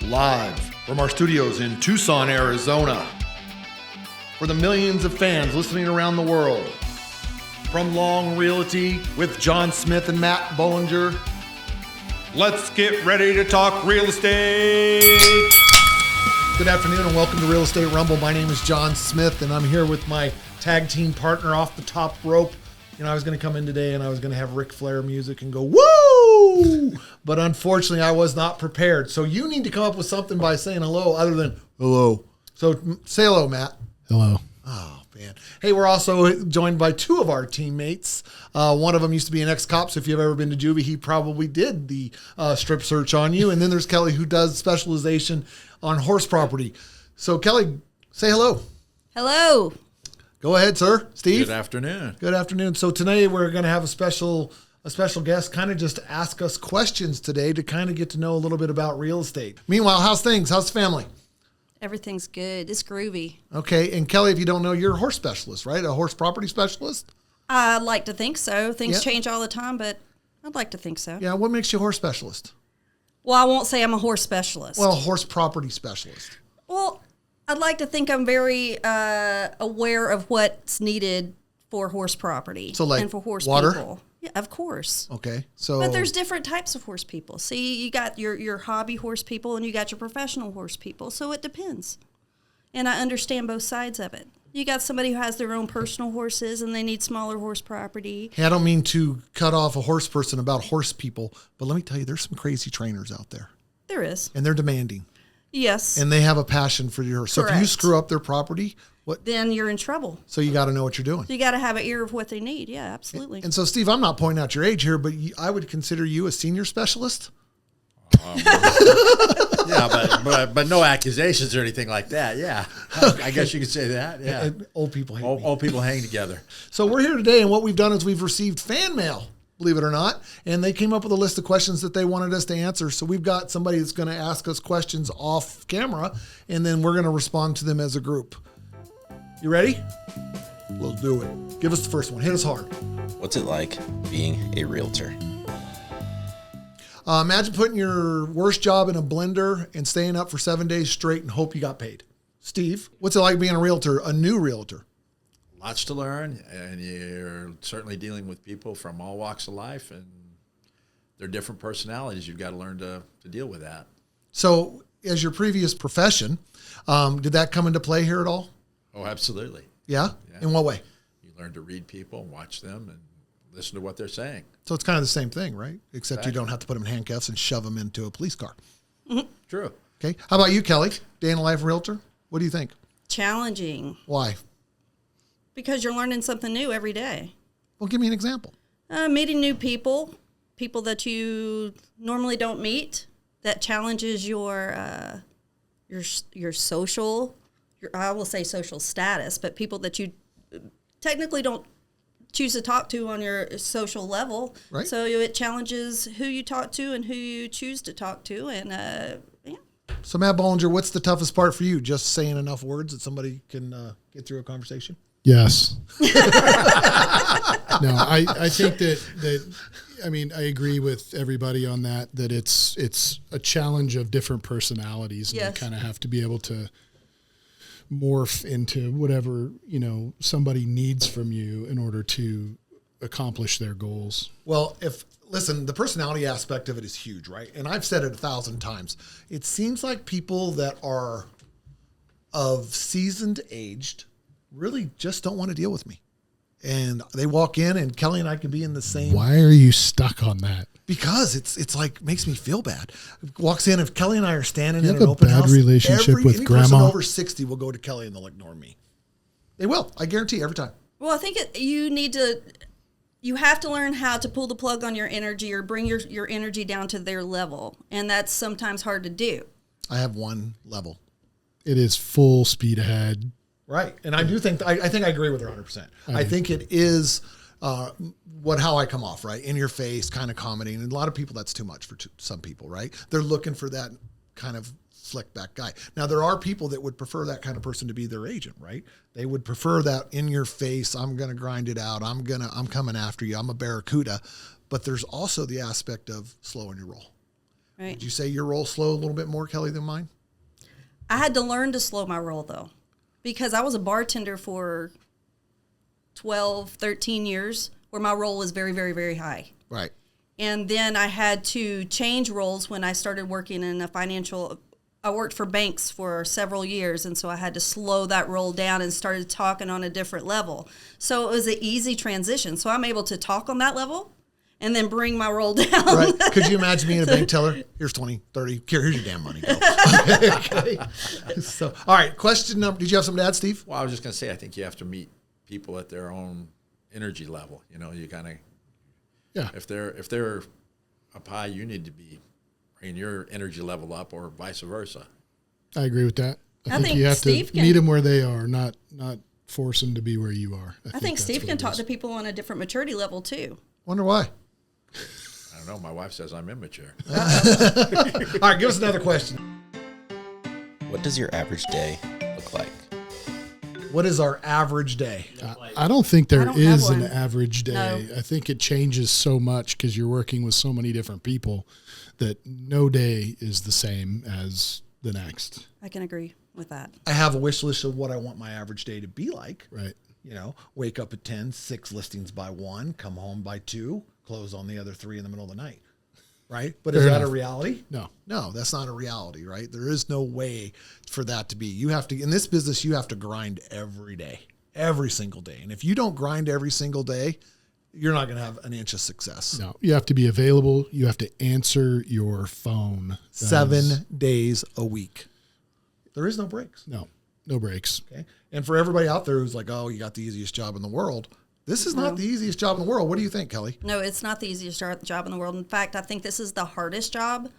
Live from our studios in Tucson, Arizona. For the millions of fans listening around the world. From Long Realty with John Smith and Matt Bollinger. Let's get ready to talk real estate. Good afternoon and welcome to Real Estate Rumble. My name is John Smith and I'm here with my tag team partner off the top rope. You know, I was going to come in today and I was going to have Ric Flair music and go, woo! But unfortunately, I was not prepared. So you need to come up with something by saying hello other than hello. So say hello, Matt. Hello. Oh, man. Hey, we're also joined by two of our teammates. One of them used to be an ex-cop, so if you've ever been to juvie, he probably did the strip search on you. And then there's Kelly, who does specialization on horse property. So, Kelly, say hello. Hello. Go ahead, sir. Steve? Good afternoon. Good afternoon. So today we're going to have a special guest kind of just ask us questions today to kind of get to know a little bit about real estate. Meanwhile, how's things? How's the family? Everything's good. It's groovy. Okay. And Kelly, if you don't know, you're a horse specialist, right? A horse property specialist? I'd like to think so. Things Yeah. change all the time, but I'd like to think so. Yeah. What makes you a horse specialist? Well, I won't say I'm a horse specialist. Well, a horse property specialist. Well, I'd like to think I'm very aware of what's needed for horse property So, like, and for horse water? people. Yeah, of course. Okay. So, But there's different types of horse people. See, you got your hobby horse people and you got your professional horse people. So it depends. And I understand both sides of it. You got somebody who has their own personal horses and they need smaller horse property. hey, I don't mean to cut off a horse person about horse people, but let me tell you, there's some crazy trainers out there There is. and they're demanding Yes. and they have a passion for your horse. So if you Correct. screw up their property, what? Then you're in trouble. So you got to know what you're doing. You got to have an ear of what they need. Yeah, absolutely. And so, Steve, I'm not pointing out your age here, but I would consider you a senior specialist. Yeah, but no accusations or anything like that. Yeah, I guess you could say that. Yeah, And old people hate me. old people hang together. So we're here today, and what we've done is we've received fan mail, believe it or not, and they came up with a list of questions that they wanted us to answer. So we've got somebody that's going to ask us questions off camera, and then we're going to respond to them as a group. You ready? We'll do it. Give us the first one. Hit us hard. What's it like being a realtor? Imagine putting your worst job in a blender and staying up for 7 days straight and hope you got paid. Steve, what's it like being a realtor, a new realtor? Lots to learn, and you're certainly dealing with people from all walks of life, and they're different personalities. You've got to learn to deal with that. So, as your previous profession, did that come into play here at all? Oh, absolutely. Yeah? Yeah. In what way? You learn to read people, and watch them, and listen to what they're saying. So it's kind of the same thing, right? Except Exactly. you don't have to put them in handcuffs and shove them into a police car. True. Okay. How about you, Kelly? Day in the life realtor? What do you think? Challenging Why? because you're learning something new every day. Well, give me an example. Meeting new people that you normally don't meet, that challenges your social, I will say social status, but people that you technically don't choose to talk to on your social level. Right. So it challenges who you talk to and who you choose to talk to. And yeah. So, Matt Bollinger, what's the toughest part for you? Just saying enough words that somebody can get through a conversation? Yes. No, I think that I mean, I agree with everybody on that it's a challenge of different personalities. And Yes. you kind of have to be able to morph into whatever, somebody needs from you in order to accomplish their goals. Well, listen, the personality aspect of it is huge, right? And I've said it 1,000 times. It seems like people that are of seasoned aged really just don't want to deal with me. And they walk in and Kelly and I can be in the same. Why are you stuck on that? Because it's like makes me feel bad. Walks in, if Kelly and I are standing You in have an a open bad house, relationship with any person grandma? over 60 will go to Kelly and they'll ignore me. They will. I guarantee every time. Well, I think you have to learn how to pull the plug on your energy or bring your energy down to their level. And that's sometimes hard to do. I have one level. It is full speed ahead. Right. And I do think, I think I agree with her 100%. I think it is how I come off, right? In your face, kind of commenting. And a lot of people, that's too much for some people, right? They're looking for that kind of slick back guy. Now, there are people that would prefer that kind of person to be their agent, right? They would prefer that in your face, I'm going to grind it out. I'm coming after you. I'm a barracuda. But there's also the aspect of slow in your roll. Right. Would you say your roll slowed a little bit more, Kelly, than mine? I had to learn to slow my roll, though, because I was a bartender for 12, 13 years where my roll was very, very, very high. Right. And then I had to change roles when I started working in I worked for banks for several years, and so I had to slow that roll down and started talking on a different level. So it was an easy transition. So I'm able to talk on that level and then bring my roll down. Right. Could you imagine being a bank teller? Here's 20, 30. Here's your damn money. Go. Okay. So, all right. Question number. Did you have something to add, Steve? Well, I was just going to say, I think you have to meet people at their own energy level. You know, you kind of, Yeah. if they're up high, you need to be bringing your energy level up, or vice versa. I agree with that. I think think you have Steve to can- meet them where they are, not force them to be where you are. I think that's Steve what can it talk is. to people on a different maturity level, too. Wonder why. I don't know. My wife says I'm immature. All right. Give us another question. What does your average day look like? What is our average day? I don't think there don't is have an one. average day. No. I think it changes so much because you're working with so many different people that no day is the same as the next. I can agree with that. I have a wish list of what I want my average day to be like. Right. You know, wake up at 10, 6 listings by 1, come home by 2, close on the other 3 in the middle of the night. Right? But is Fair that enough. a reality? No. No, that's not a reality, right? There is no way for that to be. You have to, in this business, you have to grind every day, every single day. And if you don't grind every single day, you're not going to have an inch of success. No. You have to be available. You have to answer your phone. That 7 is- days a week. There is no breaks. No breaks. Okay. And for everybody out there who's like, oh, you got the easiest job in the world. This is not the easiest job in the world. What do you think, Kelly? No, it's not the easiest job in the world. In fact, I think this is the hardest job.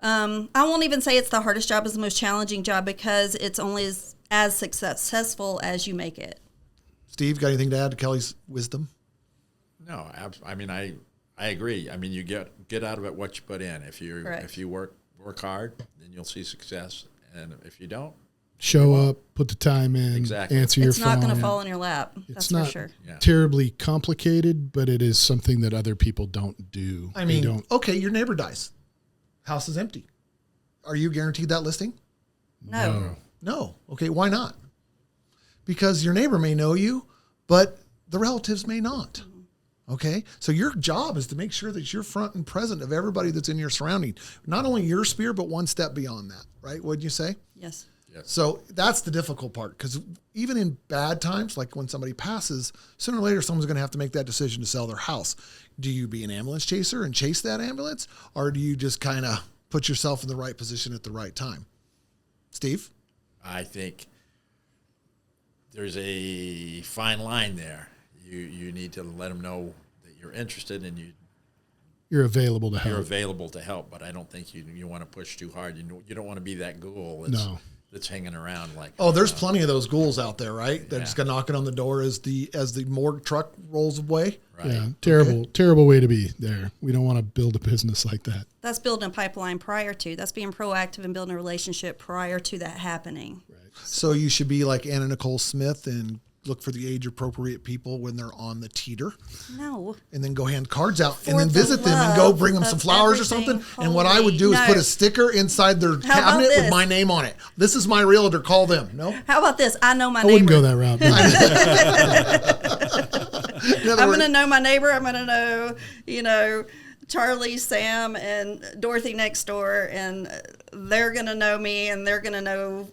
I won't even say it's the hardest job. It's the most challenging job because it's only as successful as you make it. Steve, got anything to add to Kelly's wisdom? No, I mean, I agree. I mean, you get out of it what you put in. If you work hard, then you'll see success, and if you don't, Show up, put the time in, Exactly. answer your It's phone. not going to fall in your lap. It's That's not for sure. Yeah. terribly complicated, but it is something that other people don't do. I They mean, don't. okay, your neighbor dies. House is empty. Are you guaranteed that listing? No. No. Okay, why not? Because your neighbor may know you, but the relatives may not. Okay? So your job is to make sure that you're front and present of everybody that's in your surrounding. Not only your sphere, but one step beyond that, right? Wouldn't you say? Yes. So that's the difficult part, because even in bad times, like when somebody passes, sooner or later someone's going to have to make that decision to sell their house. Do you be an ambulance chaser and chase that ambulance, or do you just kind of put yourself in the right position at the right time? Steve? I think there's a fine line there. You need to let them know that you're interested and You're available to help. you're available to help. But I don't think you want to push too hard. You don't want to be that ghoul that's hanging around like. Oh, there's plenty of those ghouls out there, right? They're Yeah. just knocking on the door as the morgue truck rolls away. Right. Yeah, terrible way to be there. We don't want to build a business like that. That's building a pipeline prior to. That's being proactive and building a relationship prior to that happening. So you should be like Anna Nicole Smith and look for the age-appropriate people when they're on the teeter. No. And then go hand cards out For and then the visit them and go love bring them some of flowers or everything something. And what I would do is holy. put No. a sticker inside their about cabinet with this? my name on it. This is my realtor. Call them. No? How about this? I know my I neighbor. wouldn't go that route. no. In other I'm words- going to know my neighbor. I'm going to know, Charlie, Sam, and Dorothy next door, and they're going to know me, and they're going to know,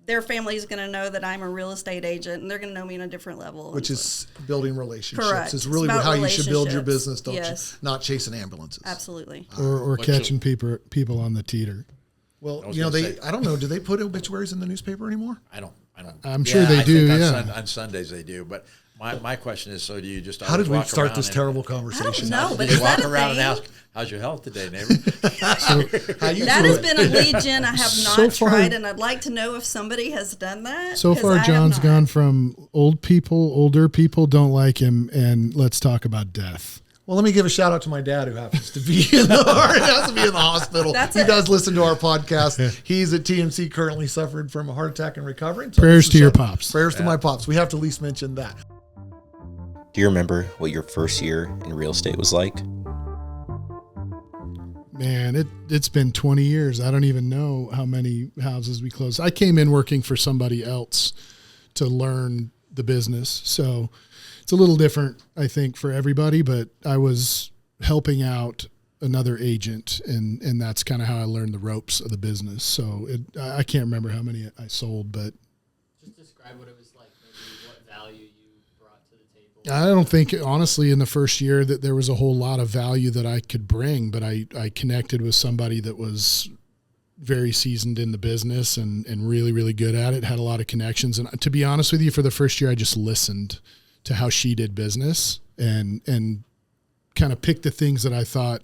their family's going to know that I'm a real estate agent, and they're going to know me on a different level. which is building relationships. Correct. It's really It's about how you should build your relationships. business, Yes. not chasing ambulances. Absolutely. or But catching people on the teeter. Well, I was you know, gonna say- I don't know. Do they put obituaries in the newspaper anymore? I don't. I'm sure they I do, think yeah. on Sundays they do. But my question is, so do you just How did always we walk start around this and- terrible I don't conversation? know, but Do is you walk that a around and thing? ask, "How's your health today, neighbor?" How you That do has it? been a lead gen I have not So far- tried, and I'd like to know if somebody has done that. So 'cause far, I have John's not. gone from older people don't like him, and let's talk about death. Well, let me give a shout out to my dad who happens to be in the hospital. That's he it. does listen to our podcast. He's at TMC, currently suffering from a heart attack and recovering. Prayers this is to your a- pops. Prayers to my pops. We have to at least mention that. Do you remember what your first year in real estate was like? Man, it's been 20 years. I don't even know how many houses we closed. I came in working for somebody else to learn the business. So it's a little different, I think, for everybody, but I was helping out another agent, and that's kind of how I learned the ropes of the business. So I can't remember how many I sold, but just describe what it was like, maybe what value you brought to the table. I don't think, honestly, in the first year that there was a whole lot of value that I could bring, but I connected with somebody that was very seasoned in the business and really, really good at it, had a lot of connections. And to be honest with you, for the first year, I just listened to how she did business and kind of picked the things that I thought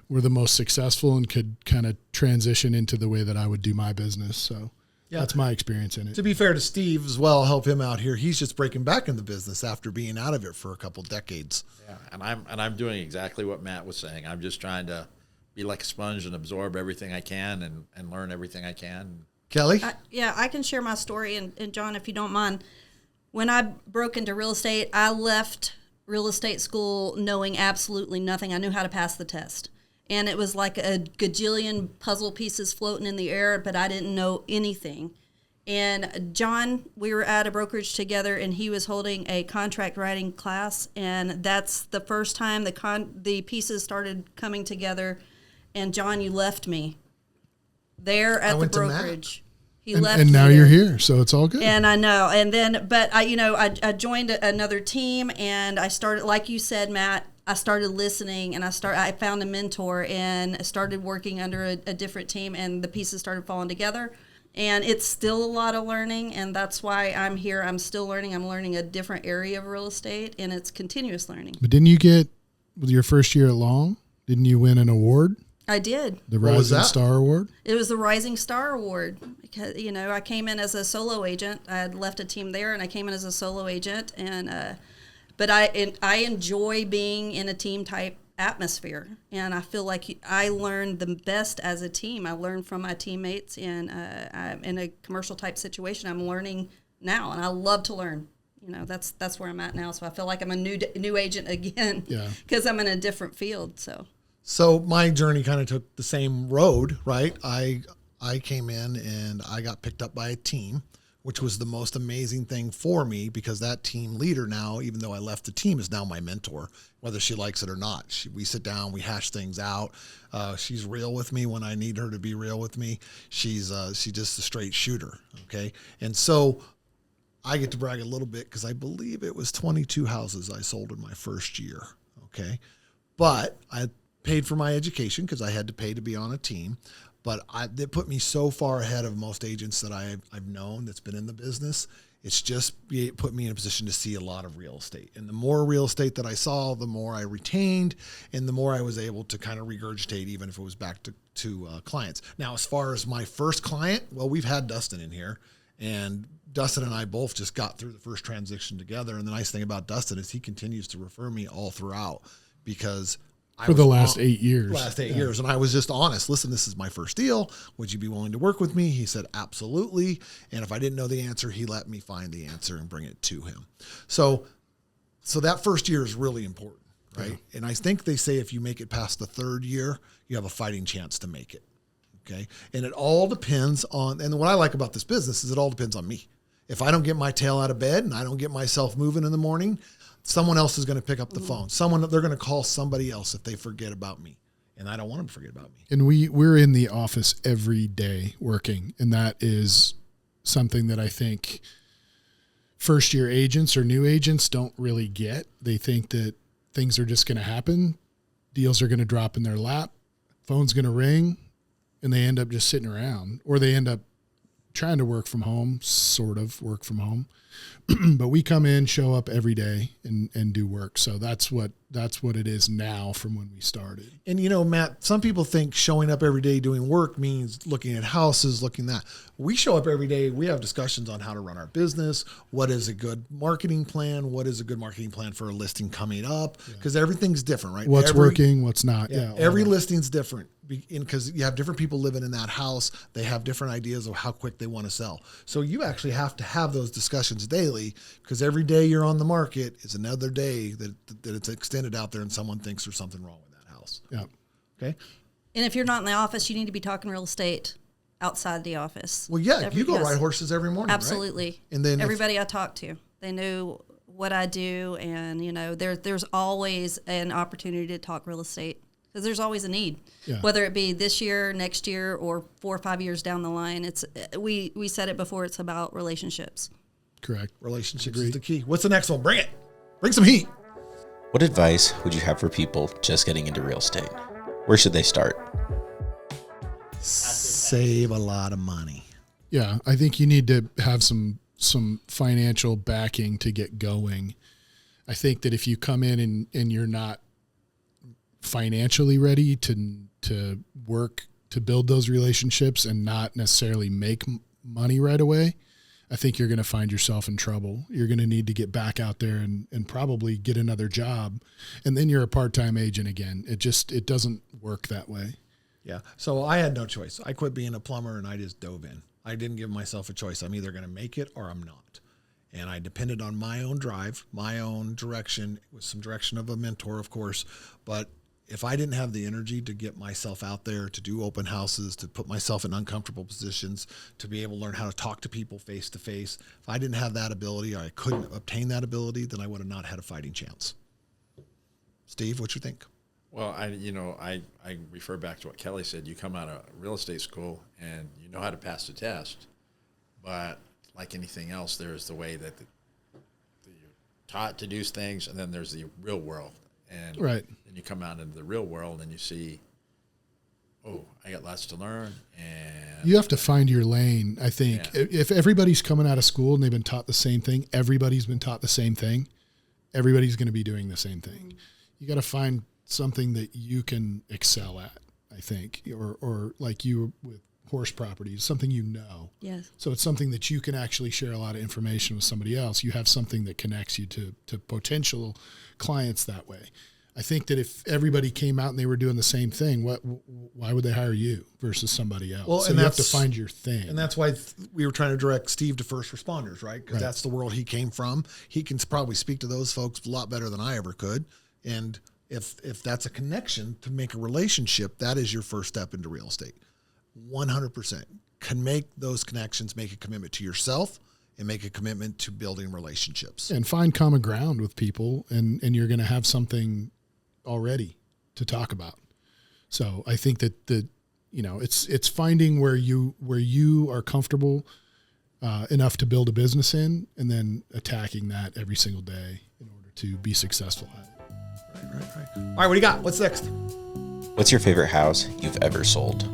were the most successful and could kind of transition into the way that I would do my business. So that's my experience in it. To be fair to Steve as well, help him out here. He's just breaking back in the business after being out of it for a couple decades. Yeah, and I'm doing exactly what Matt was saying. I'm just trying to be like a sponge and absorb everything I can and learn everything I can. Kelly? I can share my story. And John, if you don't mind, when I broke into real estate, I left real estate school knowing absolutely nothing. I knew how to pass the test. And it was like a gajillion puzzle pieces floating in the air, but I didn't know anything. And John, we were at a brokerage together, and he was holding a contract writing class, and that's the first time the pieces started coming together. And John, you left me there at the brokerage. He left and me now there. you're here, so it's all good. And I know. And then, but I joined another team, and I started, like you said, Matt, I started listening, and I found a mentor and started working under a different team, and the pieces started falling together. And it's still a lot of learning, and that's why I'm here. I'm still learning. I'm learning a different area of real estate, and it's continuous learning. But didn't you get, with your first year at Long, didn't you win an award? I did. The Rising Star Award? It was the Rising Star Award because, I came in as a solo agent. I had left a team there, and I came in as a solo agent. And but I enjoy being in a team type atmosphere, and I feel like I learned the best as a team. I learned from my teammates, and I'm in a commercial type situation. I'm learning now, and I love to learn. That's where I'm at now. So I feel like I'm a new agent again because I'm in a different field. So my journey kind of took the same road, right? I came in and I got picked up by a team, which was the most amazing thing for me because that team leader now, even though I left the team, is now my mentor, whether she likes it or not. We sit down, we hash things out. She's real with me when I need her to be real with me. She's just a straight shooter, okay? And so I get to brag a little bit because I believe it was 22 houses I sold in my first year, okay? But I paid for my education because I had to pay to be on a team. But it put me so far ahead of most agents that I've known that's been in the business. It put me in a position to see a lot of real estate. And the more real estate that I saw, the more I retained and the more I was able to kind of regurgitate, even if it was back to clients. Now, as far as my first client, well, we've had Dustin in here. And Dustin and I both just got through the first transition together. And the nice thing about Dustin is he continues to refer me all throughout because for the last 8 years. Last 8 years. And I was just honest. Listen, this is my first deal. Would you be willing to work with me? He said, absolutely. And if I didn't know the answer, he let me find the answer and bring it to him. So that first year is really important, right? Yeah. And I think they say if you make it past the third year, you have a fighting chance to make it. Okay. And it all depends on, and what I like about this business is it all depends on me. If I don't get my tail out of bed and I don't get myself moving in the morning, someone else is going to pick up the phone. They're going to call somebody else if they forget about me. And I don't want them to forget about me. And we're in the office every day working. And that is something that I think first year agents or new agents don't really get. They think that things are just going to happen. Deals are going to drop in their lap. Phone's going to ring. And they end up just sitting around, or they end up trying to work from home, sort of work from home. But we come in, show up every day and do work. So that's what it is now from when we started. And Matt, some people think showing up every day doing work means looking at houses, looking that. We show up every day. We have discussions on how to run our business. What is a good marketing plan? What is a good marketing plan for a listing coming up? Because everything's different, right? What's working, what's not. Yeah. Every listing's different because you have different people living in that house. They have different ideas of how quick they want to sell. So you actually have to have those discussions daily because every day you're on the market is another day that it's extended out there and someone thinks there's something wrong with that house. Yeah. Okay. And if you're not in the office, you need to be talking real estate outside the office. Well, yeah, you go yes. ride horses every morning, right? Absolutely. And then everybody I talk to, they know what I do, and there's always an opportunity to talk real estate because there's always a need, whether it be this year, next year, or 4 or 5 years down the line. It's we said it before. It's about relationships. Correct. Relationships is the key. What's the next one? Bring it. Bring some heat. What advice would you have for people just getting into real estate? Where should they start? Save a lot of money. Yeah, I think you need to have some financial backing to get going. I think that if you come in and you're not financially ready to work to build those relationships and not necessarily make money right away, I think you're going to find yourself in trouble. You're going to need to get back out there and probably get another job. And then you're a part-time agent again. It doesn't work that way. Yeah. So I had no choice. I quit being a plumber and I just dove in. I didn't give myself a choice. I'm either going to make it or I'm not. And I depended on my own drive, my own direction, with some direction of a mentor, of course. But if I didn't have the energy to get myself out there, to do open houses, to put myself in uncomfortable positions, to be able to learn how to talk to people face to face, if I didn't have that ability, or I couldn't obtain that ability, then I would have not had a fighting chance. Steve, what you think? Well, I refer back to what Kelly said. You come out of real estate school and you know how to pass the test, but like anything else, there's the way that you're taught to do things, and then there's the real world. And right. Then you come out into the real world and you see, oh, I got lots to learn. And you have to find your lane. I think if everybody's coming out of school and they've been taught the same thing, everybody's been taught the same thing, everybody's going to be doing the same thing. You got to find something that you can excel at, I think, or like you with horse properties, something you know. Yes. So it's something that you can actually share a lot of information with somebody else. You have something that connects you to potential clients that way. I think that if everybody came out and they were doing the same thing, why would they hire you versus somebody else? Well, so and you have to find your thing. And that's why we were trying to direct Steve to first responders, right? Because that's the world he came from. He can probably speak to those folks a lot better than I ever could. And if that's a connection to make a relationship, that is your first step into real estate. 100%. Can make those connections, make a commitment to yourself, and make a commitment to building relationships. And find common ground with people, and you're going to have something already to talk about. So I think that it's finding where you are comfortable enough to build a business in, and then attacking that every single day in order to be successful at it. Right. All right, what do you got? What's next? What's your favorite house you've ever sold?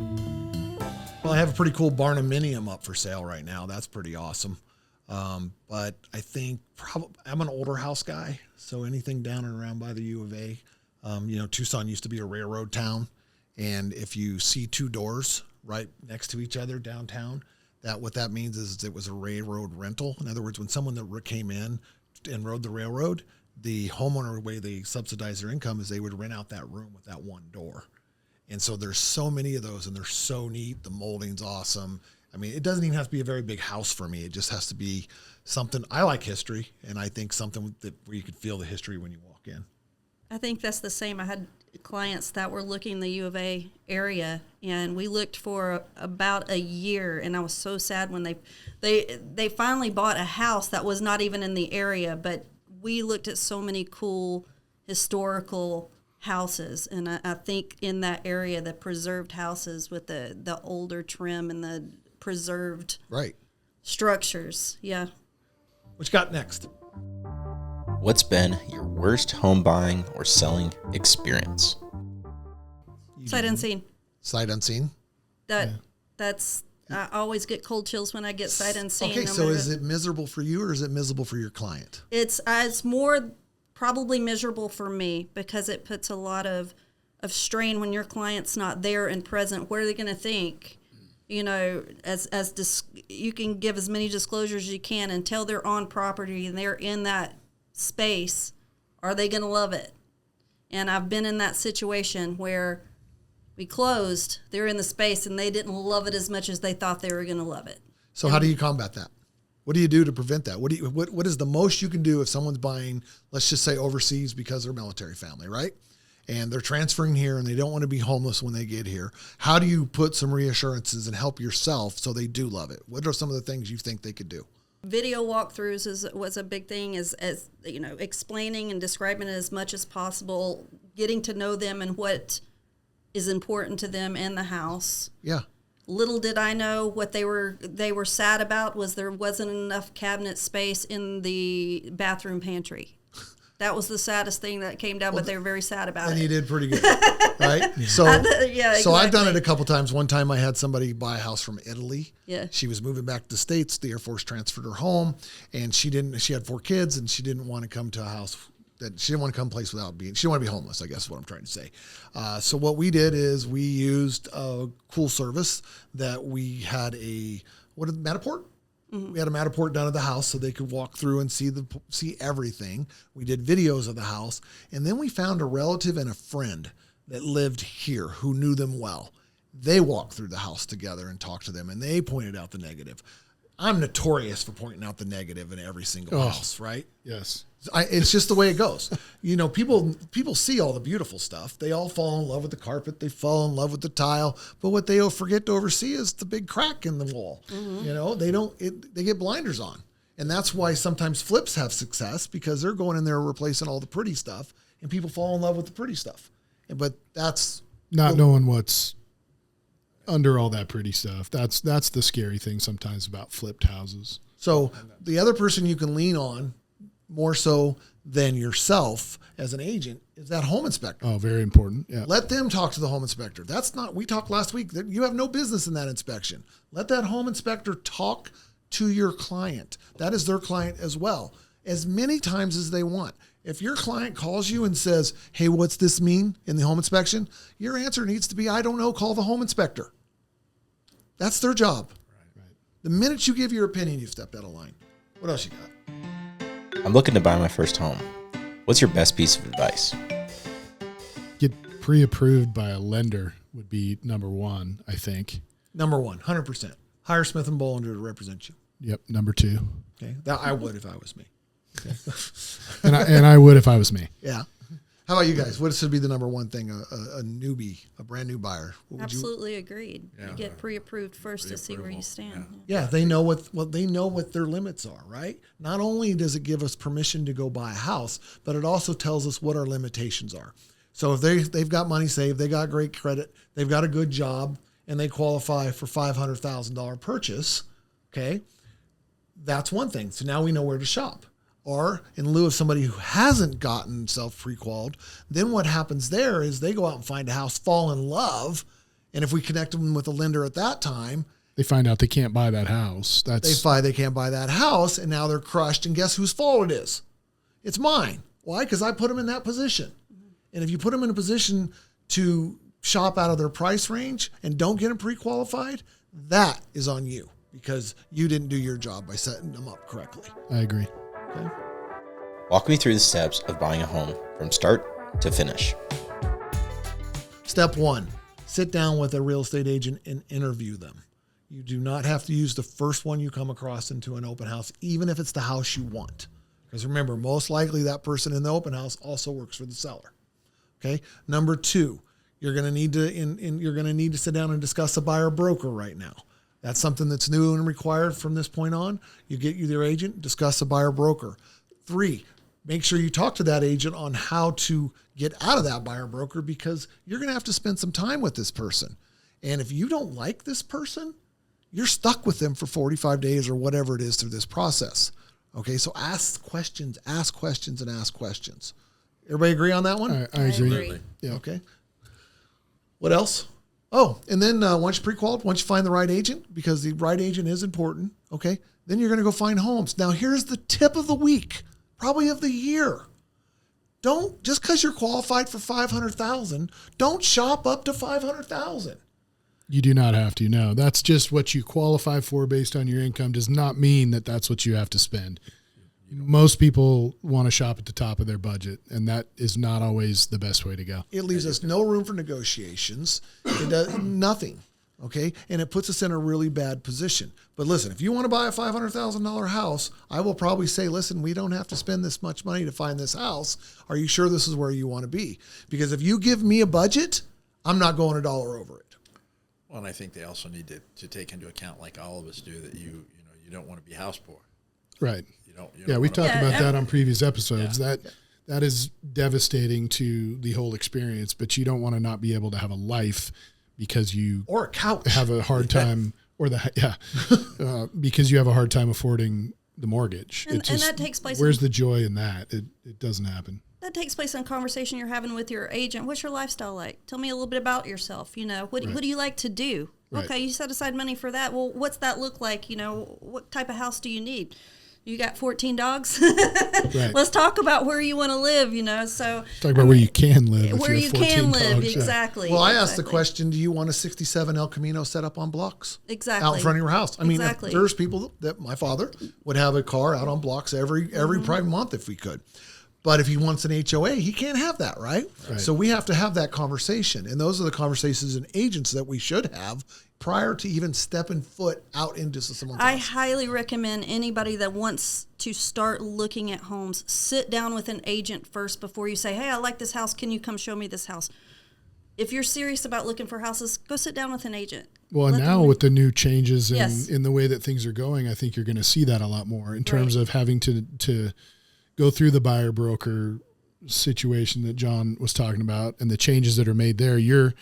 Well, I have a pretty cool Barnuminium up for sale right now. That's pretty awesome. But I think I'm an older house guy, so anything down and around by the U of A. Tucson used to be a railroad town, and if you see two doors right next to each other downtown, what that means is it was a railroad rental. In other words, when someone that came in and rode the railroad, the homeowner, the way they subsidize their income is they would rent out that room with that one door. And so there's so many of those, and they're so neat. The molding's awesome. I mean, it doesn't even have to be a very big house for me. It just has to be something. I like history, and I think something where you could feel the history when you walk in. I think that's the same. I had clients that were looking in the U of A area, and we looked for about a year, and I was so sad when they finally bought a house that was not even in the area, but we looked at so many cool historical houses, and I think in that area, the preserved houses with the older trim and the preserved structures. Yeah. What you got next? What's been your worst home buying or selling experience? Sight unseen. Sight unseen? That's I always get cold chills when I get sight unseen. Okay, so is it miserable for you or is it miserable for your client? It's more probably miserable for me because it puts a lot of strain when your client's not there and present. What are they going to think? You know, you can give as many disclosures as you can until they're on property and they're in that space. Are they going to love it? And I've been in that situation where we closed, they're in the space, and they didn't love it as much as they thought they were going to love it. So how do you combat that? What do you do to prevent that? What is the most you can do if someone's buying, let's just say overseas because they're a military family, right? and they're transferring here and they don't want to be homeless when they get here. How do you put some reassurances and help yourself so they do love it? What are some of the things you think they could do? Video walkthroughs was a big thing, as explaining and describing it as much as possible, getting to know them and what is important to them in the house. Yeah. Little did I know what they were sad about was there wasn't enough cabinet space in the bathroom pantry. That was the saddest thing that came down, but they were very sad about it. And you did pretty good, right? So, yeah, so I've done exactly. it a couple times. One time I had somebody buy a house from Italy. Yeah. She was moving back to the States. The Air Force transferred her home, and she had 4 kids, and she didn't want to come to a house that she didn't want to come place without being, she didn't want to be homeless, I guess is what I'm trying to say. So what we did is we used a cool service that we had Matterport? Mm-hmm. We had a Matterport done at the house so they could walk through and see everything. We did videos of the house. And then we found a relative and a friend that lived here who knew them well. They walked through the house together and talked to them, and they pointed out the negative. I'm notorious for pointing out the negative in every single house, right? Yes. It's just the way it goes. People see all the beautiful stuff. They all fall in love with the carpet. They fall in love with the tile. But what they forget to oversee is the big crack in the wall. Mm-hmm. They get blinders on. And that's why sometimes flips have success, because they're going in there replacing all the pretty stuff, and people fall in love with the pretty stuff. But that's not knowing what's under all that pretty stuff. That's the scary thing sometimes about flipped houses. So the other person you can lean on more so than yourself as an agent is that home inspector. Oh, very important. Yeah. Let them talk to the home inspector. We talked last week that you have no business in that inspection. Let that home inspector talk to your client. That is their client as well, as many times as they want. If your client calls you and says, hey, what's this mean in the home inspection? Your answer needs to be, I don't know, call the home inspector. That's their job. Right. The minute you give your opinion, you've stepped out of line. What else you got? I'm looking to buy my first home. What's your best piece of advice? Get pre-approved by a lender would be number one, I think. Number one, 100%. Hire Smith and Bollinger to represent you. Yep, number 2. Okay, that I would if I was me. Okay. and I would if I was me. Yeah. How about you guys? What should be the number one thing a newbie, a brand new buyer? Absolutely agreed. You get pre-approved first to see where you stand. Yeah, they know what their limits are, right? Not only does it give us permission to go buy a house, but it also tells us what our limitations are. So if they've got money saved, they got great credit, they've got a good job, and they qualify for $500,000 purchase, okay, that's one thing. So now we know where to shop. Or in lieu of somebody who hasn't gotten self-pre-qualified, then what happens there is they go out and find a house, fall in love, and if we connect them with a lender at that time, they find out they can't buy that house. They find they can't buy that house, and now they're crushed, and guess whose fault it is? It's mine. Why? Because I put them in that position. And if you put them in a position to shop out of their price range and don't get them pre-qualified, that is on you, because you didn't do your job by setting them up correctly. I agree. Okay. Walk me through the steps of buying a home from start to finish. Step 1, sit down with a real estate agent and interview them. You do not have to use the first one you come across into an open house, even if it's the house you want. Because remember, most likely that person in the open house also works for the seller. Okay. Number 2, you're going to need to sit down and discuss a buyer broker right now. That's something that's new and required from this point on. You get your agent, discuss a buyer broker. 3, make sure you talk to that agent on how to get out of that buyer broker, because you're going to have to spend some time with this person. And if you don't like this person, you're stuck with them for 45 days or whatever it is through this process. Okay, so ask questions, and ask questions. Everybody agree on that one? I agree. Yeah. Okay. What else? Oh, and then once you're pre-qualified, once you find the right agent, because the right agent is important, okay, then you're going to go find homes. Now, here's the tip of the week, probably of the year. Don't, just because you're qualified for $500,000, don't shop up to $500,000. You do not have to. No, that's just what you qualify for based on your income. Does not mean that that's what you have to spend. Most people want to shop at the top of their budget, and that is not always the best way to go. It leaves us no room for negotiations. It does nothing. Okay. And it puts us in a really bad position. But listen, if you want to buy a $500,000 house, I will probably say, listen, we don't have to spend this much money to find this house. Are you sure this is where you want to be? Because if you give me a budget, I'm not going $1 over it. Well, and I think they also need to take into account, like all of us do, that you don't want to be house poor. Right. You don't Yeah, we've talked Yeah, about that on previous episodes. Yeah. That is devastating to the whole experience, but you don't want to not be able to have a life because you Or a couch. have a hard time because you have a hard time affording the mortgage. And that takes place Where's in- the joy in that? It doesn't happen. That takes place in a conversation you're having with your agent. What's your lifestyle like? Tell me a little bit about yourself. What do you like to do? Right. Okay, you set aside money for that. Well, what's that look like? What type of house do you need? You got 14 dogs? Right. Let's talk about where you want to live, So Talk about where you can live. if where you you have 14 can live, dogs. Yeah. exactly. Well, I asked the exactly. question, do you want a 67 El Camino set up on blocks? Exactly. Out in front of your house. I mean, Exactly. there's people that my father would have a car out on blocks every private month if we could. But if he wants an HOA, he can't have that, right? So we have to have that conversation. And those are the conversations and agents that we should have prior to even stepping foot out into someone's I house. highly recommend anybody that wants to start looking at homes, sit down with an agent first before you say, hey, I like this house. Can you come show me this house? If you're serious about looking for houses, go sit down with an agent. Well, and Let now them- with the new changes Yes. in the way that things are going, I think you're going to see that a lot more in terms of having to go through the buyer broker situation that John was talking about and the changes that are made there.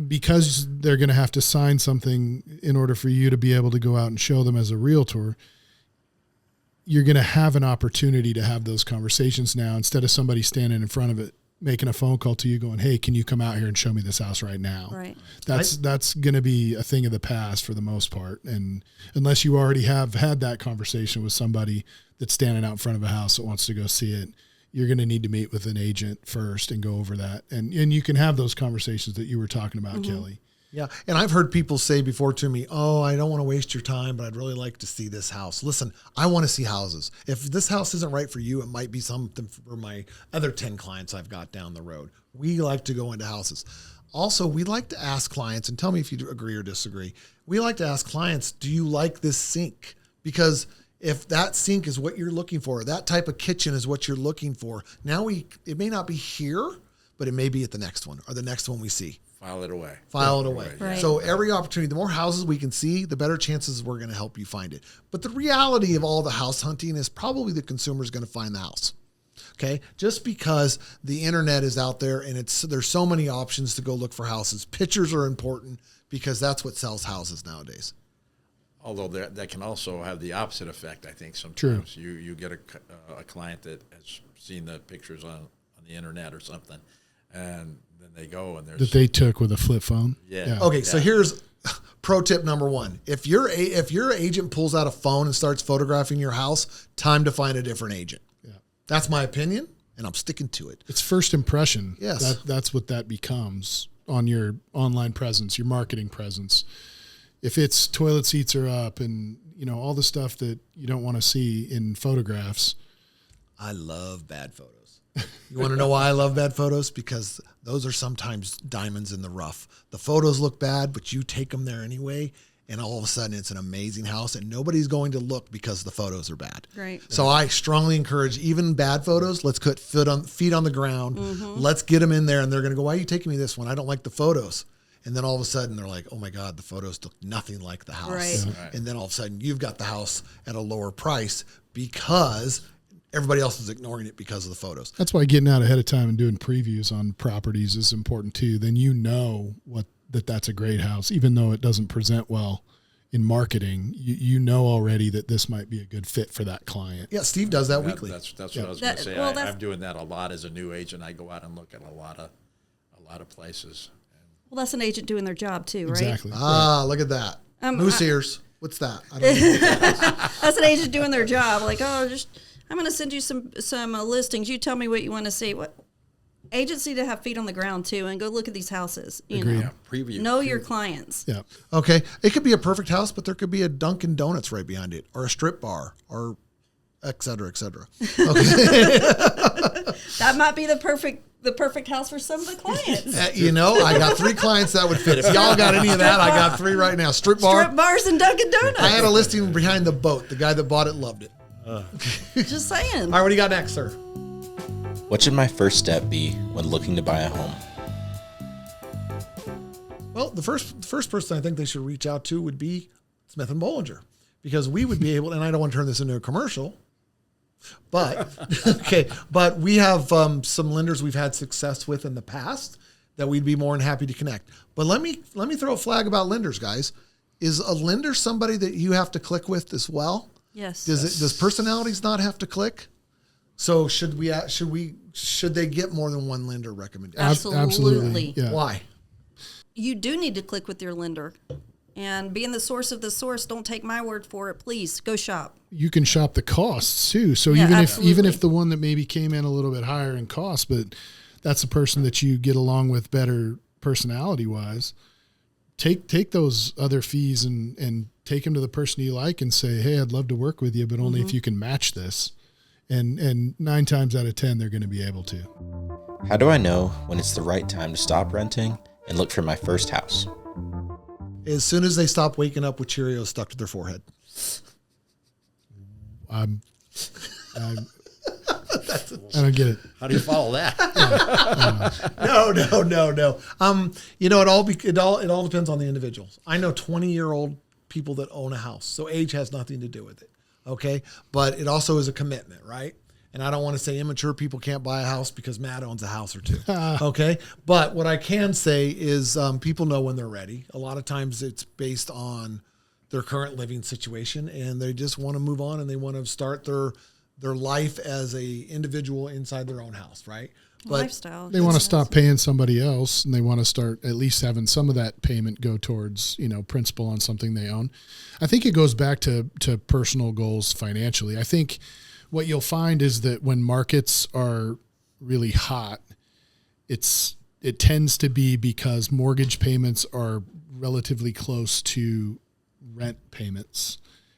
Because they're going to have to sign something in order for you to be able to go out and show them as a realtor, you're going to have an opportunity to have those conversations now instead of somebody standing in front of it making a phone call to you going, hey, can you come out here and show me this house right now? Right. That's going to be a thing of the past for the most part. And unless you already have had that conversation with somebody that's standing out in front of a house that wants to go see it, you're going to need to meet with an agent first and go over that. And you can have those conversations that you were talking about, Kelly. Yeah. And I've heard people say before to me, oh, I don't want to waste your time, but I'd really like to see this house. Listen, I want to see houses. If this house isn't right for you, it might be something for my other 10 clients I've got down the road. We like to go into houses. Also, we like to ask clients, and tell me if you agree or disagree. We like to ask clients, do you like this sink? Because if that sink is what you're looking for, that type of kitchen is what you're looking for, now it may not be here, but it may be at the next one or the next one we see. File it away. File it away. Right. So every opportunity, the more houses we can see, the better chances we're going to help you find it. But the reality of all the house hunting is probably the consumer is going to find the house. Okay. Just because the internet is out there and there's so many options to go look for houses. Pictures are important because that's what sells houses nowadays. Although that can also have the opposite effect, I think, sometimes. True. You get a client that has seen the pictures on the internet or something, and then they go and there's... That they took with a flip phone? Yeah. Okay, so here's pro tip number one. If your agent pulls out a phone and starts photographing your house, time to find a different agent. Yeah. That's my opinion, and I'm sticking to it. It's first impression. Yes. That's what that becomes on your online presence, your marketing presence. If it's toilet seats are up and, all the stuff that you don't want to see in photographs. I love bad photos. You want to know why I love bad photos? Because those are sometimes diamonds in the rough. The photos look bad, but you take them there anyway, and all of a sudden it's an amazing house, and nobody's going to look because the photos are bad. Right. So I strongly encourage even bad photos. Let's put feet on the ground. Mm-hmm. Let's get them in there, and they're going to go, why are you taking me this one? I don't like the photos. And then all of a sudden they're like, oh my God, the photos look nothing like the house. Right. Right. And then all of a sudden you've got the house at a lower price because everybody else is ignoring it because of the photos. That's why getting out ahead of time and doing previews on properties is important too. Then that's a great house, even though it doesn't present well in marketing. You know already that this might be a good fit for that client. Yeah, Steve does that weekly. That's what I was going to say. I'm doing that a lot as a new agent. I go out and look at a lot of places. Well, that's an agent doing their job too, right? Exactly. Look at that. Moose ears. What's that? I don't know. That's an agent doing their job. Like, I'm going to send you some listings. You tell me what you want to see. What agents need to have feet on the ground too, and go look at these houses. Agreed. Yeah, preview. Know your clients. Yeah. Okay. It could be a perfect house, but there could be a Dunkin' Donuts right behind it, or a strip bar, or et cetera, et cetera. That might be the perfect house for some of the clients. I got 3 clients that would fit. If y'all got any of that, I got 3 right now. Strip bars and Dunkin' Donuts. I had a listing behind the boat. The guy that bought it loved it. Just saying. All right, what do you got next, sir? What should my first step be when looking to buy a home? Well, the first person I think they should reach out to would be Smith and Bollinger, because we would be able, and I don't want to turn this into a commercial, but but we have some lenders we've had success with in the past that we'd be more than happy to connect. But let me throw a flag about lenders, guys. Is a lender somebody that you have to click with as well? Yes. Does personalities not have to click? So should they get more than one lender recommendation? Absolutely. Yeah. Why? You do need to click with your lender. And being the source of the source, don't take my word for it. Please go shop. You can shop the costs too. So Yeah, even if the one that maybe came in a little bit higher in cost, but that's a person that you get along with better personality wise, take those other fees and take them to the person you like and say, hey, I'd love to work with you, but only if you can match this. And 9 times out of 10, they're going to be able to. How do I know when it's the right time to stop renting and look for my first house? As soon as they stop waking up with Cheerios stuck to their forehead. I don't get it. How do you follow that? No. It all depends on the individuals. I know 20-year-old people that own a house, so age has nothing to do with it. Okay, but it also is a commitment, right? And I don't want to say immature people can't buy a house because Matt owns a house or 2. Okay, but what I can say is people know when they're ready. A lot of times it's based on their current living situation, and they just want to move on and they want to start their life as a individual inside their own house, right? But lifestyle. They want to stop paying somebody else, and they want to start at least having some of that payment go towards, principal on something they own. I think it goes back to personal goals financially. I think what you'll find is that when markets are really hot, it tends to be because mortgage payments are relatively close to rent payments.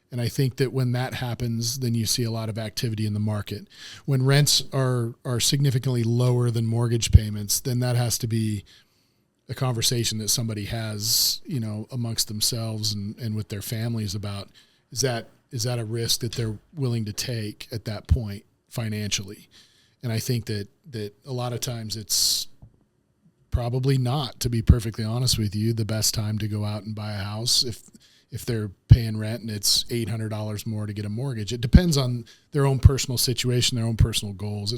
And I think that when that happens, then you see a lot of activity in the market. When rents are significantly lower than mortgage payments, then that has to be a conversation that somebody has, amongst themselves and with their families about, is that a risk that they're willing to take at that point financially? And I think that a lot of times it's probably not, to be perfectly honest with you, the best time to go out and buy a house if they're paying rent and it's $800 more to get a mortgage. It depends on their own personal situation, their own personal goals.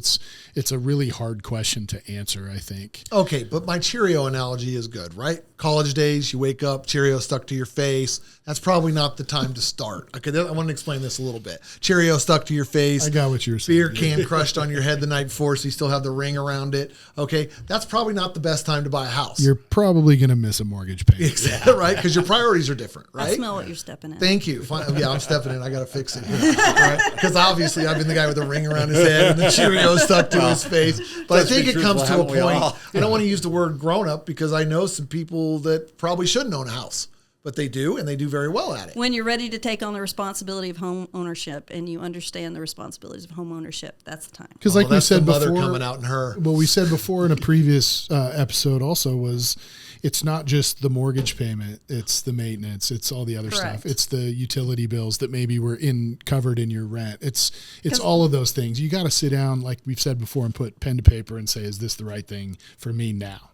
It's a really hard question to answer, I think. Okay, but my Cheerio analogy is good, right? College days, you wake up, Cheerio stuck to your face. That's probably not the time to start. Okay, I want to explain this a little bit. Cheerio stuck to your face. I got what you were saying. Beer can crushed on your head the night before, so you still have the ring around it. Okay, that's probably not the best time to buy a house. You're probably going to miss a mortgage payment. Exactly, right? Because your priorities are different, right? I smell what you're stepping in. Thank you. Yeah, I'm stepping in. I got to fix it here. Right? Because obviously I've been the guy with the ring around his head and the Cheerio stuck to his face. But I think it comes to a point. I don't want to use the word grown up because I know some people that probably shouldn't own a house, but they do, and they do very well at it. When you're ready to take on the responsibility of home ownership and you understand the responsibilities of home ownership, that's the time. Because like we said before, coming out in her. What we said before in a previous episode also was, it's not just the mortgage payment, it's the maintenance, it's all the other Correct. stuff. It's the utility bills that maybe were covered in your rent. It's all of those things. You got to sit down, like we've said before, and put pen to paper and say, is this the right thing for me now?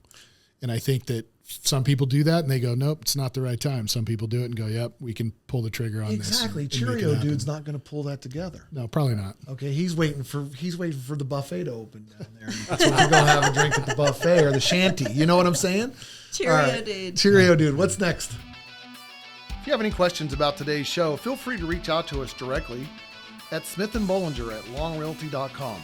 And I think that some people do that and they go, nope, it's not the right time. Some people do it and go, yep, we can pull the trigger on this. Exactly. and make it Cheerio happen. dude's not going to pull that together. No, probably not. Okay, he's waiting for the buffet to open down there. So we can go have a drink at the buffet or the shanty. You know what I'm saying? Cheerio, dude. Cheerio, dude. What's next? If you have any questions about today's show, feel free to reach out to us directly at smithandbollinger@longrealty.com.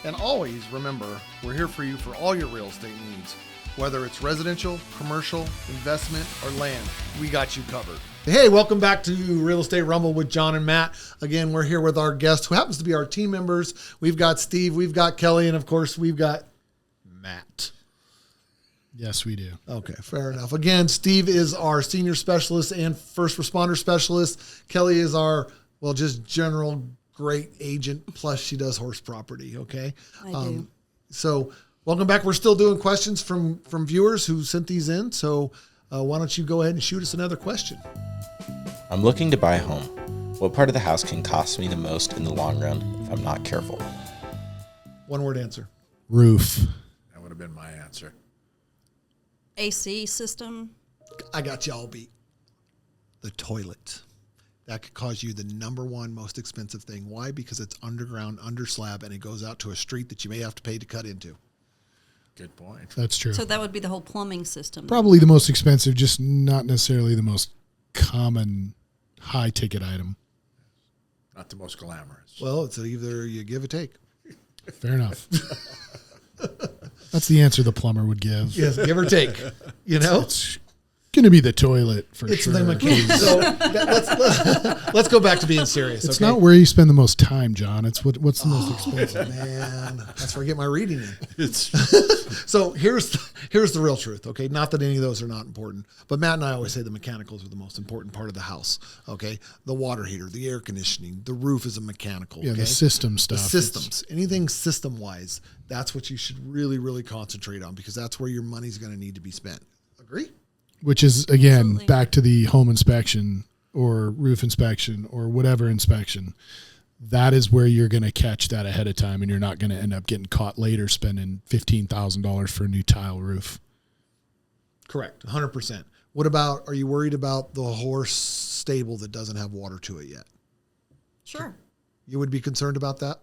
And always remember, we're here for you for all your real estate needs. Whether it's residential, commercial, investment, or land, we got you covered. Hey, welcome back to Real Estate Rumble with John and Matt. Again, we're here with our guest who happens to be our team members. We've got Steve, we've got Kelly, and of course, we've got Matt. Yes, we do. Okay, fair enough. Again, Steve is our senior specialist and first responder specialist. Kelly is our, just general great agent, plus she does horse property, okay? I do. So welcome back. We're still doing questions from viewers who sent these in. So why don't you go ahead and shoot us another question? I'm looking to buy a home. What part of the house can cost me the most in the long run if I'm not careful? One word answer. Roof. That would have been my answer. AC system. I got y'all beat. The toilet. That could cause you the number one most expensive thing. Why? Because it's underground, under slab, and it goes out to a street that you may have to pay to cut into. Good point. That's true. So that would be the whole plumbing system. Probably the most expensive, just not necessarily the most common high ticket item. Not the most glamorous. Well, it's either you give or take. Fair enough. That's the answer the plumber would give. Yes, give or take. You know? It's going to be the toilet for It's sure. the mechanic. So let's go back to being serious. It's okay? not where you spend the most time, John. It's what's the most expensive. Man, that's where I get my reading in. So here's the real truth, okay? Not that any of those are not important, but Matt and I always say the mechanicals are the most important part of the house, okay? The water heater, the air conditioning, the roof is a mechanical, Yeah, okay? the system The stuff. systems, anything system-wise, that's what you should really, really concentrate on because that's where your money's going to need to be spent. Agree? Which is, again, Absolutely. back to the home inspection or roof inspection or whatever inspection. That is where you're going to catch that ahead of time, and you're not going to end up getting caught later spending $15,000 for a new tile roof. Correct, 100%. What about, are you worried about the horse stable that doesn't have water to it yet? Sure. You would be concerned about that?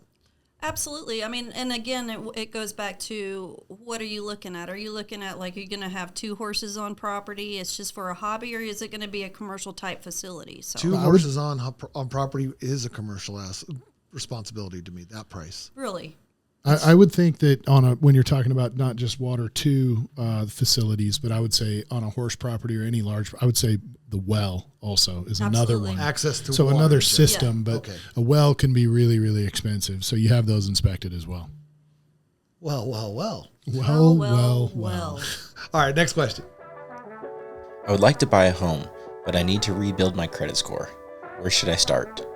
Absolutely. I mean, and again, it goes back to what are you looking at? Are you looking at like, are you going to have 2 horses on property? It's just for a hobby, or is it going to be a commercial type facility? So 2 horses on property is a commercial responsibility to me, that price. really, I would think that when you're talking about not just water to facilities, but I would say on a horse property or any large, I would say the well also is another Absolutely. one. Access to So water. another system, Yeah. but Okay. a well can be really, really expensive. So you have those inspected as well. Well. Well. All right, next question. I would like to buy a home, but I need to rebuild my credit score. Where should I start?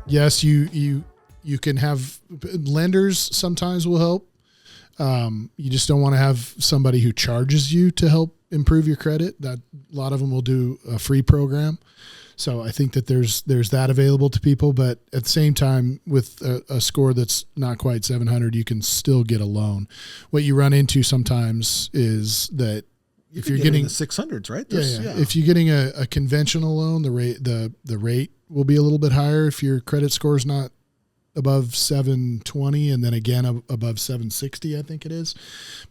Yes, you can have lenders sometimes will help. You just don't want to have somebody who charges you to help improve your credit. That a lot of them will do a free program. So I think that there's that available to people, but at the same time, with a score that's not quite 700, you can still get a loan. What you run into sometimes is that if you're getting the 600s, right? if you're getting a conventional loan, the rate will be a little bit higher if your credit score is not above 720 and then again above 760, I think it is.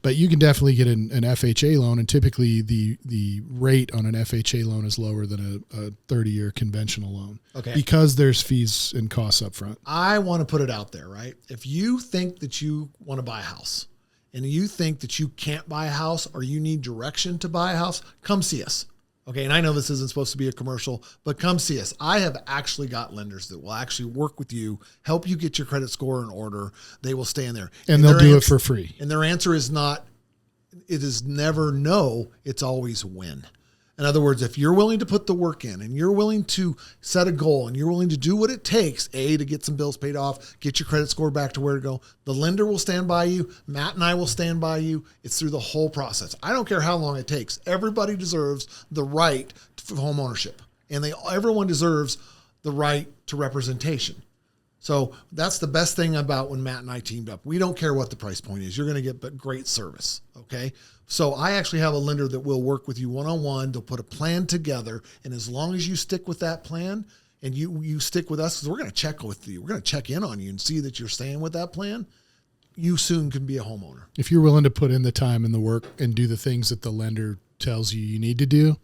But you can definitely get an FHA loan, and typically the rate on an FHA loan is lower than a 30-year conventional loan. Okay. Because there's fees and costs up front. I want to put it out there, right? If you think that you want to buy a house and you think that you can't buy a house or you need direction to buy a house, come see us. Okay, and I know this isn't supposed to be a commercial, but come see us. I have actually got lenders that will actually work with you, help you get your credit score in order. They will stay in there. And they'll their do it ans- for free. And their answer is not, it is never no, it's always when. In other words, if you're willing to put the work in and you're willing to set a goal and you're willing to do what it takes, to get some bills paid off, get your credit score back to where to go, the lender will stand by you. Matt and I will stand by you. It's through the whole process. I don't care how long it takes. Everybody deserves the right to home ownership, and everyone deserves the right to representation. So that's the best thing about when Matt and I teamed up. We don't care what the price point is. You're going to get great service, okay? So I actually have a lender that will work with you one-on-one. They'll put a plan together, and as long as you stick with that plan and you stick with us, because we're going to check with you. We're going to check in on you and see that you're staying with that plan. You soon can be a homeowner. If you're willing to put in the time and the work and do the things that the lender tells you need to do,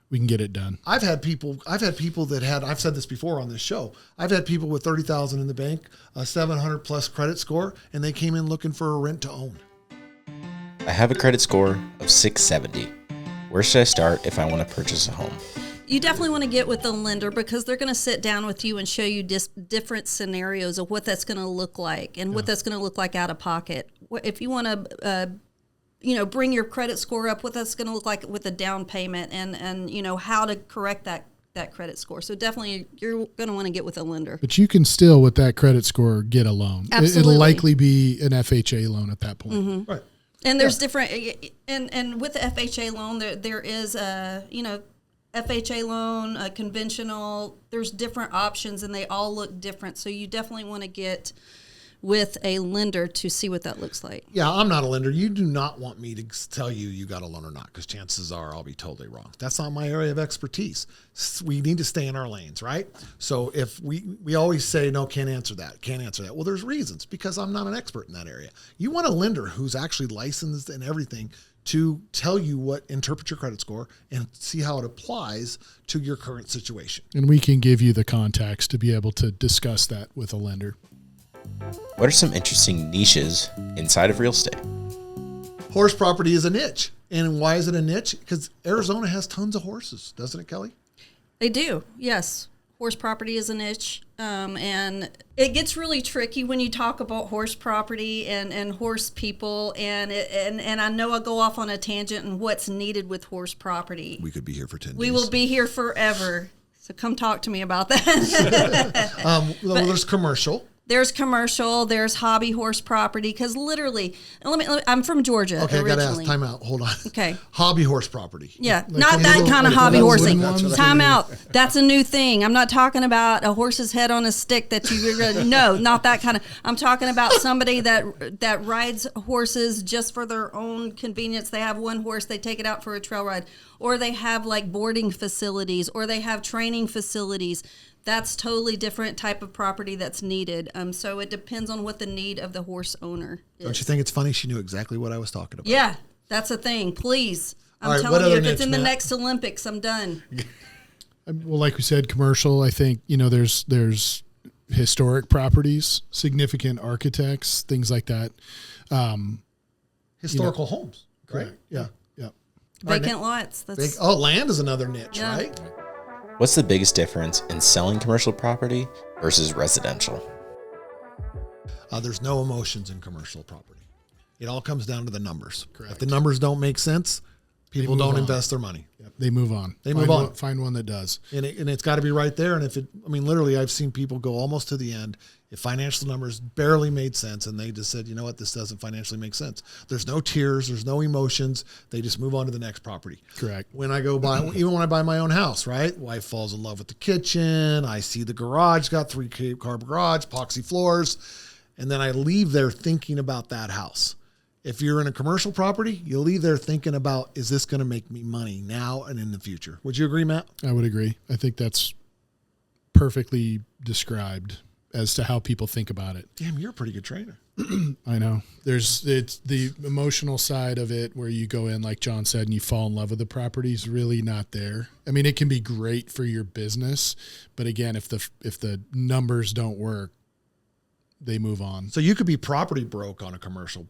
we can get it done. I've had people that had, I've said this before on this show, I've had people with $30,000 in the bank, a 700 plus credit score, and they came in looking for a rent to own. I have a credit score of 670. Where should I start if I want to purchase a home? you definitely want to get with the lender because they're going to sit down with you and show you different scenarios of what that's going to look like and what that's going to look like out of pocket. If you want to, bring your credit score up, what that's going to look like with a down payment and how to correct that that credit score. So definitely you're going to want to get with a lender. But you can still, with that credit score, get a loan. Absolutely. It'll likely be an FHA loan at that point. Right. And there's different, and with the FHA loan, there is a, FHA loan, a conventional, there's different options and they all look different. So you definitely want to get with a lender to see what that looks like. Yeah, I'm not a lender. You do not want me to tell you got a loan or not, because chances are I'll be totally wrong. That's not my area of expertise. We need to stay in our lanes, right? So if we always say, no, can't answer that. Well, there's reasons, because I'm not an expert in that area. You want a lender who's actually licensed and everything to tell you interpret your credit score and see how it applies to your current situation. And we can give you the contacts to be able to discuss that with a lender. What are some interesting niches inside of real estate? Horse property is a niche. And why is it a niche? Because Arizona has tons of horses, doesn't it, Kelly? They do, yes. Horse property is a niche. And it gets really tricky when you talk about horse property and horse people. And I know I go off on a tangent and what's needed with horse property. We could be here for 10 days. We will be here forever. So come talk to me about that. Well, there's commercial. There's commercial, there's hobby horse property, because literally, I'm from Georgia Okay, I got to originally. ask, time out, hold on. Okay. Hobby horse property. Yeah, Like not a that little- kind of like hobby little horsing. wooden ones? Time out. That's a new thing. I'm not talking about a horse's head on a stick that you're gonna. No, not that kind of. I'm talking about somebody that rides horses just for their own convenience. They have one horse, they take it out for a trail ride, or they have like boarding facilities, or they have training facilities. That's totally different type of property that's needed. So it depends on what the need of the horse owner is. Don't you think it's funny? She knew exactly what I was talking about. Yeah, that's a thing. Please. All right, I'm what telling you, other if it's niche, in the Matt? next Olympics, I'm done. Well, like we said, commercial, I think, there's historic properties, significant architects, things like that. Historical homes, right? Correct. Yeah. Yeah. Vacant lots. That's Land is another niche, Yeah. right? What's the biggest difference in selling commercial property versus residential? There's no emotions in commercial property. It all comes down to the numbers. Correct. If the numbers don't make sense, people move don't on. invest their money. Yep. They move on. They move Find on. one- find one that does. And it's got to be right there. And literally, I've seen people go almost to the end. If financial numbers barely made sense and they just said, you know what, this doesn't financially make sense. There's no tears, there's no emotions. They just move on to the next property. Correct. When I go buy, even when I buy my own house, right? Wife falls in love with the kitchen. I see the garage, got 3-car garage, epoxy floors. And then I leave there thinking about that house. If you're in a commercial property, you leave there thinking about, is this going to make me money now and in the future? Would you agree, Matt? I would agree. I think that's perfectly described as to how people think about it. Damn, you're a pretty good trainer. I know. It's the emotional side of it where you go in, like John said, and you fall in love with the property is really not there. I mean, it can be great for your business, but again, if the numbers don't work, they move on. So you could be property broke on a commercial.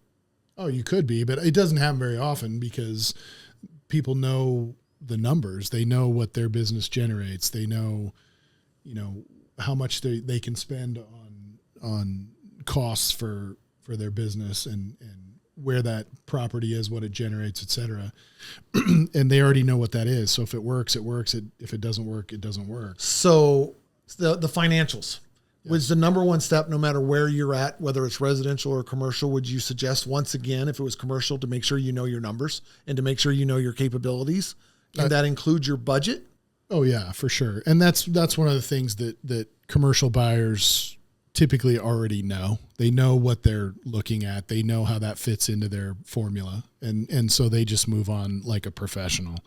Oh, you could be, but it doesn't happen very often because people know the numbers. They know what their business generates. They know, how much they can spend on costs for their business and where that property is, what it generates, et cetera. And they already know what that is. So if it works, it works. If it doesn't work, it doesn't work. So the financials was the number one step, no matter where you're at, whether it's residential or commercial. Would you suggest, once again, if it was commercial, to make sure you know your numbers and to make sure you know your capabilities, and that includes your budget? Oh yeah, for sure. And that's one of the things that commercial buyers typically already know. They know what they're looking at. They know how that fits into their formula. And so they just move on like a professional.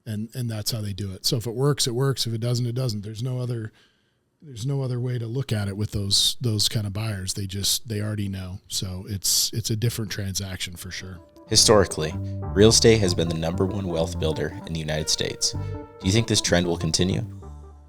And that's how they do it. So if it works, it works. If it doesn't, it doesn't. There's no other way to look at it with those kind of buyers. They already know. So it's a different transaction for sure. Historically, real estate has been the number one wealth builder in the United States. Do you think this trend will continue?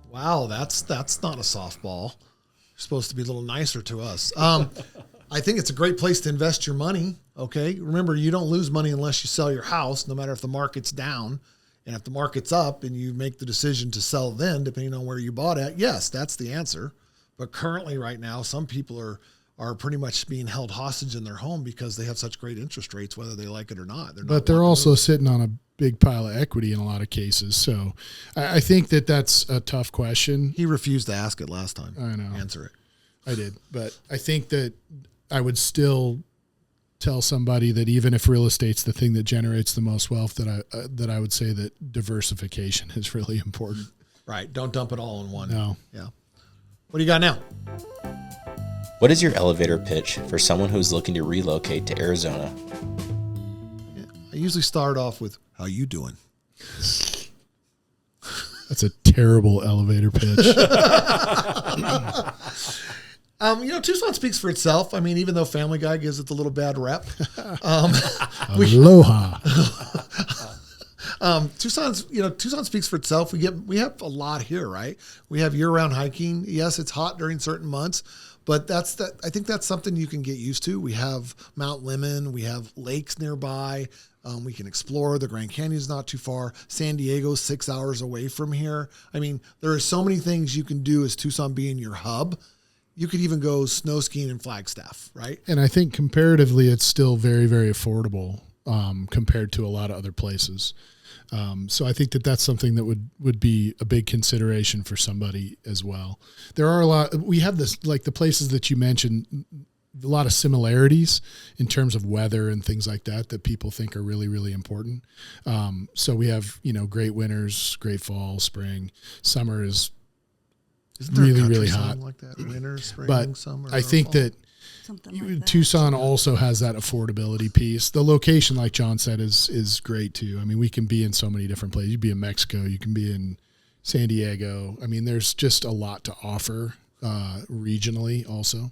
Wow, that's not a softball. You're supposed to be a little nicer to us. I think it's a great place to invest your money. Okay, remember, you don't lose money unless you sell your house, no matter if the market's down. And if the market's up and you make the decision to sell then, depending on where you bought at, yes, that's the answer. But currently right now, some people are pretty much being held hostage in their home because they have such great interest rates, whether they like it or not. But they're also sitting on big pile of equity in a lot of cases. So I think that that's a tough question. He refused to ask it last time. I know. Answer it. I did, but I think that I would still tell somebody that even if real estate's the thing that generates the most wealth, that I would say that diversification is really important. Right. Don't dump it all in one. No. Yeah. What do you got now? What is your elevator pitch for someone who's looking to relocate to Arizona? I usually start off with, how you doing? That's a terrible elevator pitch. Tucson speaks for itself. I mean, even though Family Guy gives it the little bad rep. Aloha. Tucson speaks for itself. We have a lot here, right? We have year-round hiking. Yes, it's hot during certain months, but I think that's something you can get used to. We have Mount Lemmon. We have lakes nearby. We can explore. The Grand Canyon's not too far. San Diego's 6 hours away from here. I mean, there are so many things you can do as Tucson being your hub. You could even go snow skiing in Flagstaff, right? And I think comparatively, it's still very, very affordable compared to a lot of other places. So I think that that's something that would be a big consideration for somebody as well. There are we have this, like the places that you mentioned, a lot of similarities in terms of weather and things like that people think are really, really important. So we have, great winters, great fall, spring. Summer is Isn't there a really, country really song hot. like that? Winter, spring, But summer. I think fall? that Something like that. Tucson also has that affordability piece. The location, like John said, is great too. I mean, we can be in so many different places. You can be in Mexico. You can be in San Diego. I mean, there's just a lot to offer regionally also.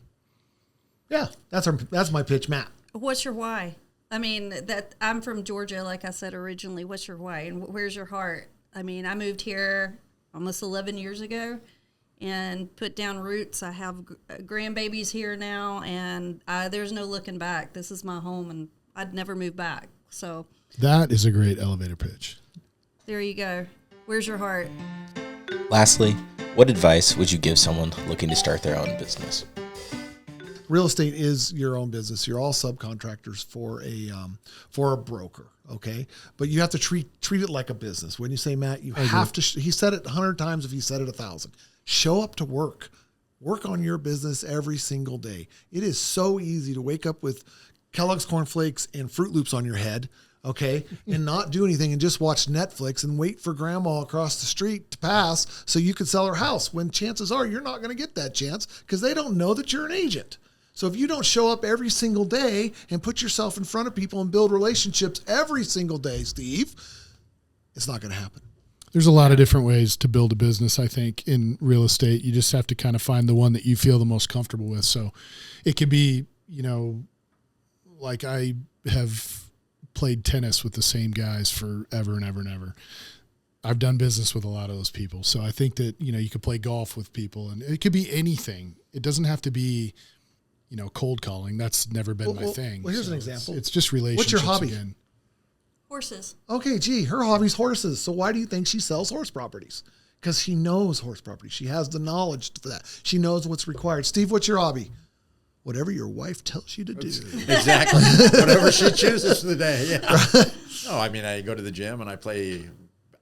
Yeah, that's my pitch, Matt. What's your why? I mean, that I'm from Georgia, like I said originally. What's your why? And where's your heart? I mean, I moved here almost 11 years ago and put down roots. I have grandbabies here now, and there's no looking back. This is my home, and I'd never move back. So That is a great elevator pitch. there you go. Where's your heart? Lastly, what advice would you give someone looking to start their own business? Real estate is your own business. You're all subcontractors for a broker, okay? But you have to treat it like a business. When you say, Matt, you have to. He said it 100 times. If he said it 1,000, show up to work. Work on your business every single day. It is so easy to wake up with Kellogg's Corn Flakes and Fruit Loops on your head, okay, and not do anything and just watch Netflix and wait for grandma across the street to pass so you can sell her house, when chances are you're not going to get that chance because they don't know that you're an agent. So if you don't show up every single day and put yourself in front of people and build relationships every single day, Steve, it's not going to happen. There's a lot of different ways to build a business, I think, in real estate. You just have to kind of find the one that you feel the most comfortable with. So it could be, like I have played tennis with the same guys forever and ever and ever. I've done business with a lot of those people. So I think that, you could play golf with people, and it could be anything. It doesn't have to be, cold calling. That's never been my thing. Well, here's So an example. It's just relationships. What's your hobby? Again. Horses. Okay, gee, her hobby's horses. So why do you think she sells horse properties? Because she knows horse property. She has the knowledge for that. She knows what's required. Steve, what's your hobby? Whatever your wife tells you to do. Exactly. Whatever she chooses for the day. Yeah. No, I mean, I go to the gym and I play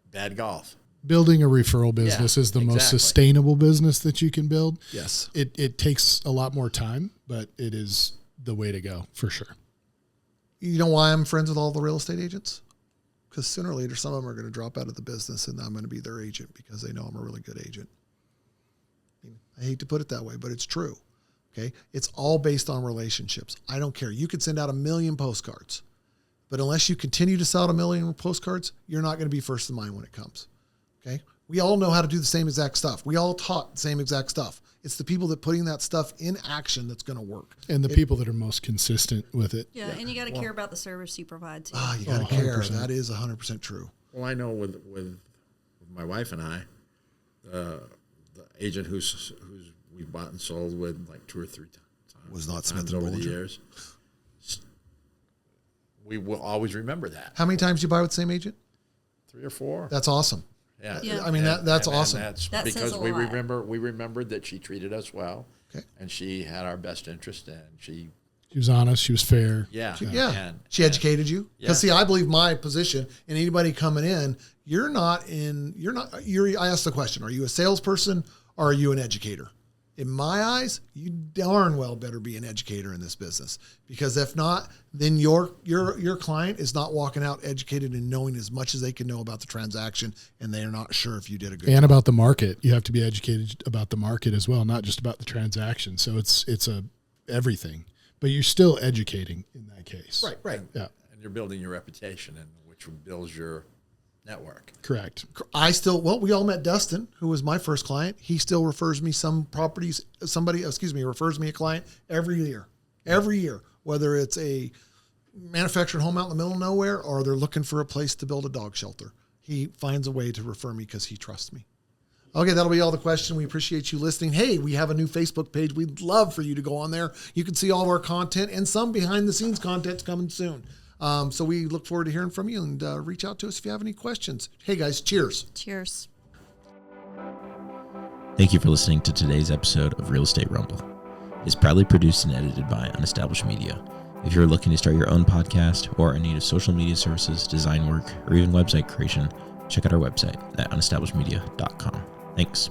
bad golf. Building a referral business Yeah, is the most exactly. sustainable business that you can build. Yes. It takes a lot more time, but it is the way to go for sure. You know why I'm friends with all the real estate agents? Because sooner or later, some of them are going to drop out of the business and I'm going to be their agent because they know I'm a really good agent. I hate to put it that way, but it's true. Okay. It's all based on relationships. I don't care. You could send out 1 million postcards, but unless you continue to sell out 1 million postcards, you're not going to be first in mind when it comes. Okay. We all know how to do the same exact stuff. We all taught the same exact stuff. It's the people that putting that stuff in action that's going to work. And the people that are most consistent with it. Yeah, and you got to care about the service you provide too. You got to care. 100%. That is 100% true. Well, I know with my wife and I, the agent who's we bought and sold with like 2 or 3 times Was not Smith and over the Bollinger. years. We will always remember that. How many times do you buy with the same agent? 3 or 4. That's awesome. Yeah. Yeah. I mean, that's awesome. That's That says because a we lot. remembered that she treated us well, Okay. and she had our best interest, and she She was honest. She was fair. Yeah. Yeah. And- She educated you. Yeah. Because see, I believe my position and anybody coming in, I asked the question, are you a salesperson or are you an educator? In my eyes, you darn well better be an educator in this business, because if not, then your client is not walking out educated and knowing as much as they can know about the transaction, and they are not sure if you did a good job. And about the market. You have to be educated about the market as well, not just about the transaction. So it's everything. But you're still educating in that case. Right. Yeah. And you're building your reputation, and which builds your network. Correct. We all met Dustin, who was my first client. He still refers me refers me a client every year, whether it's a manufactured home out in the middle of nowhere or they're looking for a place to build a dog shelter. He finds a way to refer me because he trusts me. Okay, that'll be all the questions. We appreciate you listening. Hey, we have a new Facebook page. We'd love for you to go on there. You can see all of our content and some behind the scenes content's coming soon. So we look forward to hearing from you, and reach out to us if you have any questions. Hey guys, cheers. Cheers. Thank you for listening to today's episode of Real Estate Rumble. It's proudly produced and edited by Unestablished Media. If you're looking to start your own podcast or in need of social media services, design work, or even website creation, check out our website at unestablishedmedia.com. Thanks.